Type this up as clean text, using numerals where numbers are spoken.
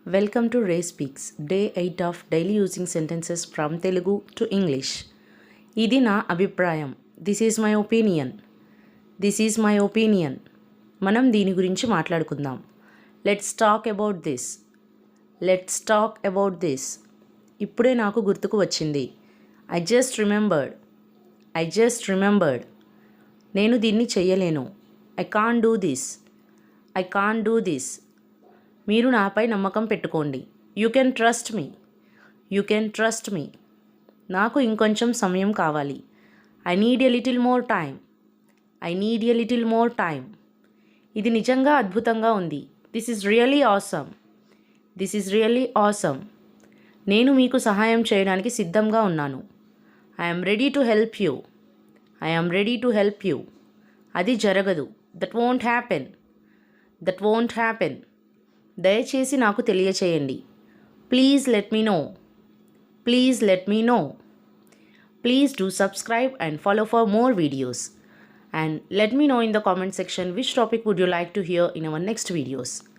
Welcome to Ray Speaks, Day 8 of Daily Using Sentences from Telugu to English. ఇది నా అభిప్రాయం. This is my opinion. This is my opinion. మనం దీని గురించి మాట్లాడుకుందాం. Let's talk about this. Let's talk about this. ఇప్పుడే నాకు గుర్తుకు వచ్చింది. I just remembered. I just remembered. నేను దీన్ని చెయ్యలేను. I can do this. I can do this. మీరు నాపై నమ్మకం పెట్టుకోండి. You can trust me. You can trust me. నాకు ఇంకొంచెం సమయం కావాలి. I need a little more time. I need a little more time. ఇది నిజంగా అద్భుతంగా ఉంది. This is really awesome. This is really awesome. నేను మీకు సహాయం చేయడానికి సిద్ధంగా ఉన్నాను. I'm ready to help you. I'm ready to help you. అది జరగదు. That won't happen. That won't happen. దయచేసి నాకు తెలియచేయండి. Please let me know. Please let me know. Please do subscribe and follow for more videos. And let me know in the comment section which topic would you like to hear in our next videos.